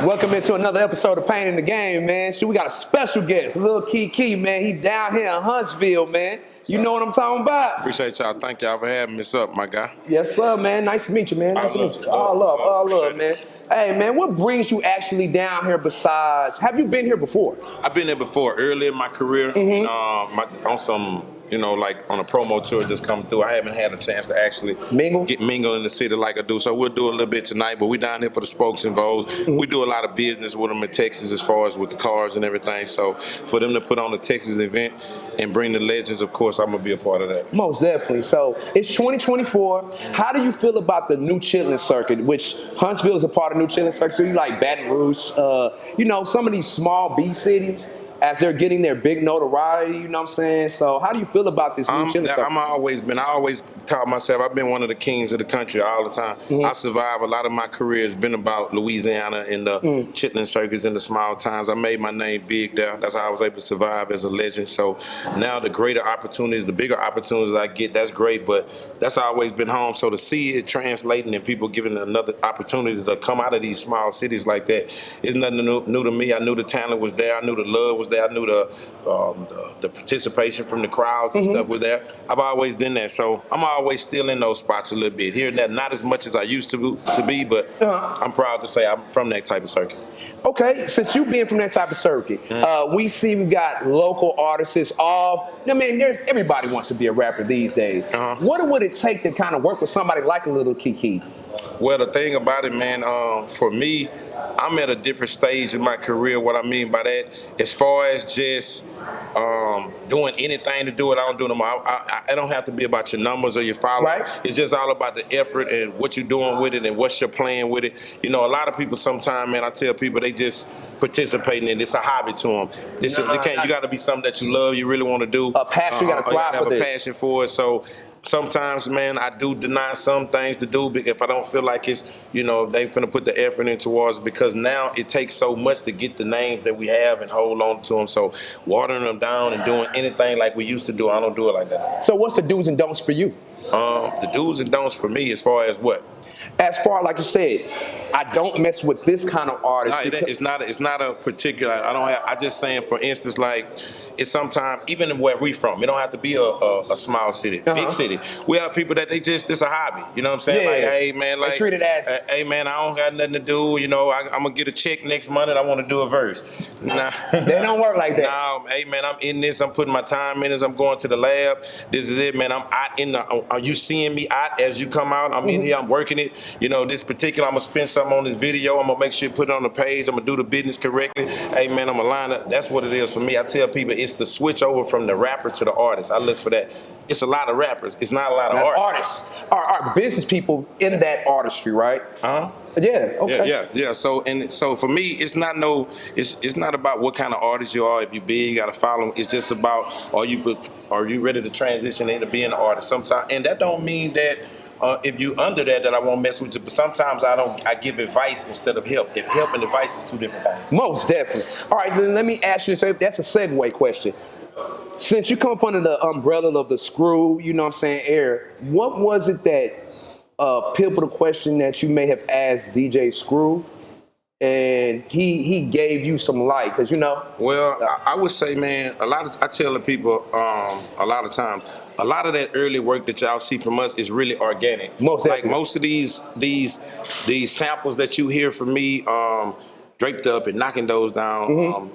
Welcome into another episode of Pain in the Game, man. We got a special guest, Lil Kiki, man. He down here in Huntsville, man. You know what I'm talking about? Appreciate y'all. Thank y'all for having me. What's up, my guy? Yes, sir, man. Nice to meet you, man. Nice to meet you. All love, man. Hey, man, what brings you actually down here besides, have you been here before? I've been there before, early in my career, on some, like on a promo tour just coming through. I haven't had a chance to actually mingle in the city like I do. So we'll do a little bit tonight, but we down here for the spokes and vows. We do a lot of business with them in Texas as far as with the cars and everything. So for them to put on the Texas event and bring the legends, of course, I'm going to be a part of that. Most definitely. So it's 2024. How do you feel about the new Chitterlings Circuit, which Huntsville is a part of new Chitterlings Circuit? So you like Baton Rouge, some of these small B cities, as they're getting their big notoriety, you know what I'm saying? So how do you feel about this new Chitterlings Circuit? I always call myself, I've been one of the kings of the country all the time. I survived. A lot of my career has been about Louisiana and the Chitterlings Circuits in the small towns. I made my name big there. That's how I was able to survive as a legend. So now the greater opportunities, the bigger opportunities I get, that's great, but that's always been home. So to see it translating and people giving another opportunity to come out of these small cities like that is nothing new to me. I knew the talent was there. I knew the love was there. I knew the participation from the crowds and stuff was there. I've always done that, so I'm always still in those spots a little bit here and there. Not as much as I used to be, but I'm proud to say I'm from that type of circuit. Okay, since you being from that type of circuit, we see we got local artists all. I mean, everybody wants to be a rapper these days. What would it take to kind of work with somebody like a Lil Kiki? Well, the thing about it, man, for me, I'm at a different stage in my career. What I mean by that, as far as just doing anything to do it, I don't do them. I don't have to be about your numbers or your followers. Right. It's just all about the effort and what you're doing with it and what's your plan with it. You know, a lot of people sometimes, man, I tell people they just participating in it. It's a hobby to them. You got to be something that you love, you really want to do. A passion, you got to thrive for this. Have a passion for it. So sometimes, man, I do deny some things to do if I don't feel like it's, they finna put the effort in towards it, because now it takes so much to get the names that we have and hold on to them. So watering them down and doing anything like we used to do, I don't do it like that. So what's the do's and don'ts for you? The do's and don'ts for me as far as what? As far, like you said, I don't mess with this kind of artist. No, it's not a particular. I just saying, for instance, like it's sometimes even where we from, it don't have to be a small city, big city. We have people that it's a hobby. You know what I'm saying? Yeah. Like, hey man, like they treat it as, hey man, I don't got nothing to do. I'm gonna get a check next month and I want to do a verse. Nah, they don't work like that. No, hey man, I'm in this. I'm putting my time in this. I'm going to the lab. This is it, man. I'm out in the. Are you seeing me out as you come out? I'm in here. I'm working it. This particular, I'm gonna spend something on this video. I'm gonna make sure you put it on the page. I'm gonna do the business correctly. Hey man, I'm gonna line up. That's what it is for me. I tell people it's the switch over from the rapper to the artist. I look for that. It's a lot of rappers. It's not a lot of artists. Are business people in that artistry, right? Yeah. Okay. Yeah. So for me, it's not about what kind of artist you are. If you big, you gotta follow. It's just about are you ready to transition into being an artist? Sometimes, and that don't mean that. If you under that I won't mess with you, but sometimes I give advice instead of help. If help and advice is two different things. Most definitely. All right, then let me ask you, so that's a segue question. Since you come up under the umbrella of the Screw, Air, what was it that pivotal question that you may have asked DJ Screw, and he gave you some light, because Well, I would say, man, I tell the people a lot of times, a lot of that early work that y'all see from us is really organic. Most of these samples that you hear from me, draped up and knocking those down,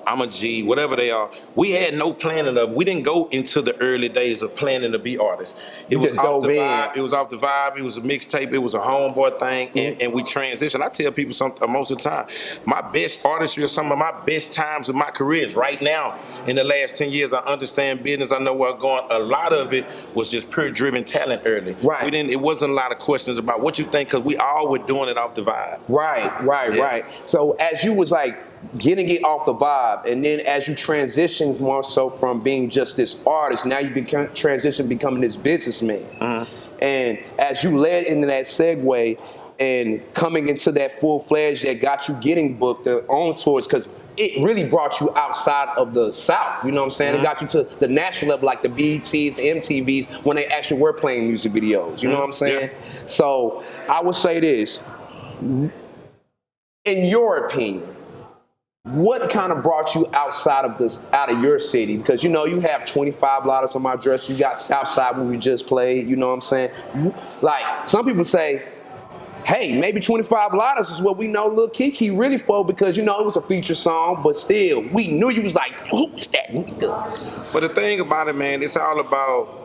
I'm a G, whatever they are. We had no planning of. We didn't go into the early days of planning to be artists. It was off the vibe. It was off the vibe. It was a mixtape. It was a homeboy thing, and we transitioned. I tell people most of the time, my best artistry or some of my best times of my career is right now. In the last 10 years, I understand business. I know where I'm going. A lot of it was just pure driven talent early. Right. It wasn't a lot of questions about what you think, because we all were doing it off the vibe. Right. So as you was like getting it off the vibe, and then as you transitioned more so from being just this artist, now you becoming this businessman. And as you led into that segue and coming into that full-fledged that got you getting booked on tours, because it really brought you outside of the South, you know what I'm saying? It got you to the national level, like the BETs, the MTVs, when they actually were playing music videos, you know what I'm saying? So I would say this. in your opinion, what kind of brought you out of your city? Because you know you have 25 Lotters on my dress. You got SouthSide where we just played. You know what I'm saying? Like some people say, hey, maybe 25 Lotters is what we know Lil Kiki really for, because you know it was a feature song, but still we knew you was like, who's that nigga? But the thing about it, man, it's all about.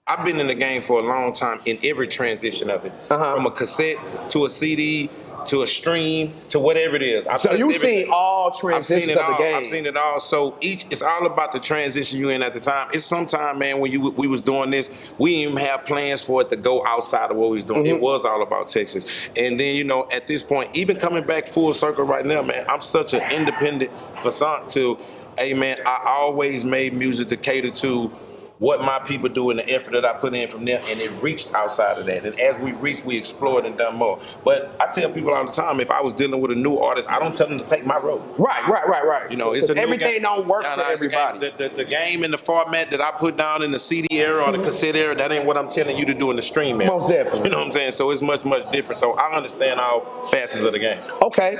I've been in the game for a long time in every transition of it, from a cassette to a CD to a stream to whatever it is. So you've seen all transitions of the game. I've seen it all. So it's all about the transition you in at the time. It's sometime, man, when we was doing this, we didn't even have plans for it to go outside of what we was doing. It was all about Texas. And then, you know, at this point, even coming back full circle right now, man, I'm such an independent facade to, hey, man, I always made music to cater to what my people do and the effort that I put in from there, and it reached outside of that. And as we reached, we explored and done more. But I tell people all the time, if I was dealing with a new artist, I don't tell them to take my road. Right. You know, it's a new everything game. don't work for everybody. The game and the format that I put down in the CD era or the cassette era, that ain't what I'm telling you to do in the stream era. Most definitely. You know what I'm saying? So it's much, much different. So I understand all facets of the game. Okay.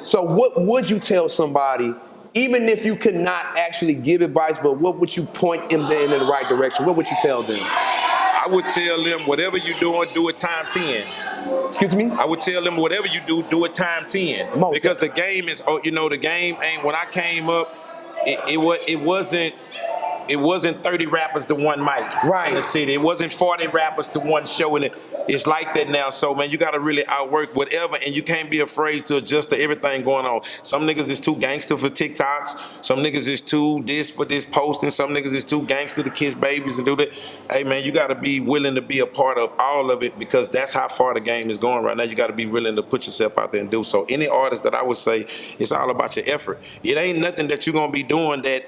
So what would you tell somebody, even if you could not actually give advice, but what would you point them in the right direction? What would you tell them? I would tell them whatever you're doing, do it time 10. Excuse me? I would tell them whatever you do it time 10. Because the game is, the game ain't, when I came up, it wasn't 30 rappers to one mic in the city. It wasn't 40 rappers to one show in it. It's like that now. So, man, you got to really outwork whatever, and you can't be afraid to adjust to everything going on. Some niggas is too gangster for TikToks. Some niggas is too this for this posting. Some niggas is too gangster to kiss babies and do that. Hey, man, you got to be willing to be a part of all of it, because that's how far the game is going right now. You got to be willing to put yourself out there and do so. Any artist that I would say, it's all about your effort. It ain't nothing that you're going to be doing that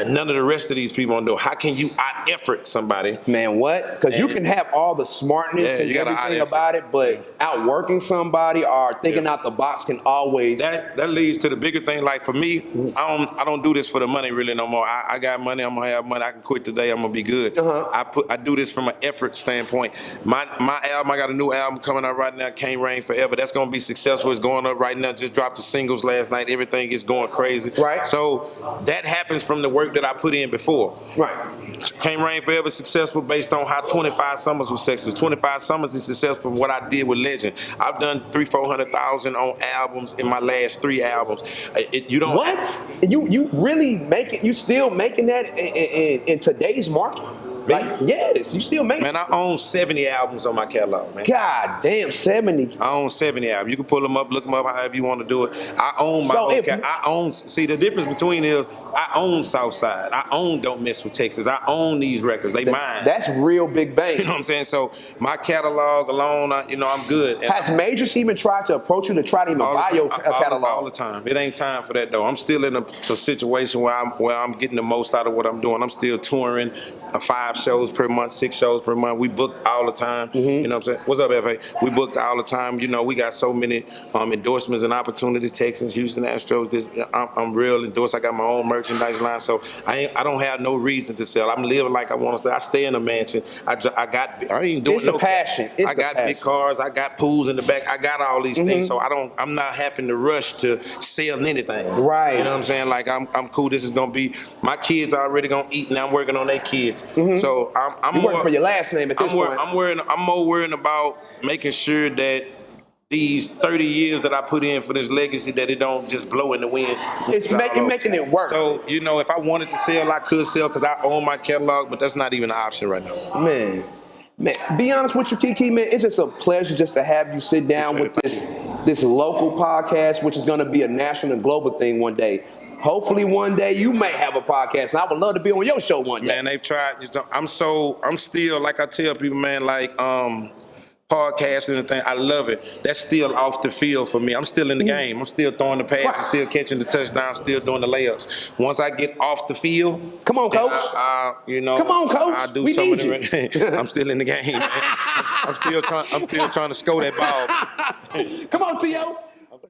none of the rest of these people don't do. How can you out-effort somebody? Man, what? Because you can have all the smartness and everything about it, but outworking somebody or thinking out the box can always... That leads to the bigger thing. Like for me, I don't do this for the money really no more. I got money, I'm going to have money. I can quit today, I'm going to be good. I do this from an effort standpoint. My album, I got a new album coming out right now, Can't Rain Forever. That's going to be successful. It's going up right now. Just dropped the singles last night. Everything is going crazy. Right. So that happens from the work that I put in before. Right. Can't Rain Forever successful based on how 25 Summers was successful. 25 Summers is successful from what I did with Legend. I've done 300,000-400,000 on albums in my last 3 albums. You don't. What? You really making? You still making that in today's market? Like, yes, you still make. Man, I own 70 albums on my catalog, man. God damn, 70. I own 70 albums. You can pull them up, look them up, however you want to do it. I own my whole catalog. See, the difference between is I own Southside. I own Don't Mess with Texas. I own these records. They mine. That's real big bang. You know what I'm saying? So my catalog alone, I'm good. And has majors even tried to approach you to try to even buy your catalog? All the time. It ain't time for that though. I'm still in a situation where I'm getting the most out of what I'm doing. I'm still touring 5 shows per month, 6 shows per month. We booked all the time. You know what I'm saying? What's up, FA? We booked all the time. You know, we got so many endorsements and opportunities. Texans, Houston Astros. I'm real endorsed. I got my own merchandise line, so I don't have no reason to sell. I'm living like I want to stay. I stay in a mansion. I ain't doing it's no passion. I got big cars. I got pools in the back. I got all these things, so I'm not having to rush to sell anything. Right. You know what I'm saying? Like I'm cool. This is gonna be my kids already gonna eat, and I'm working on their kids. So I'm working for your last name at this point. I'm more worried about making sure that these 30 years that I put in for this legacy, that it don't just blow in the wind. It's making it work. So, if I wanted to sell, I could sell because I own my catalog, but that's not even an option right now. Man, be honest with you, Kiki, man, it's just a pleasure just to have you sit down with this local podcast, which is going to be a national and global thing one day. Hopefully one day you may have a podcast, and I would love to be on your show one day. Man, they've tried. I'm still, like I tell people, man, like podcasting and thing, I love it. That's still off the field for me. I'm still in the game. I'm still throwing the passes, still catching the touchdowns, still doing the layups. Once I get off the field, come on, coach. Come on, coach. I do we some need of the. I'm still in the game, man. I'm still trying to score that ball. Come on, T.O.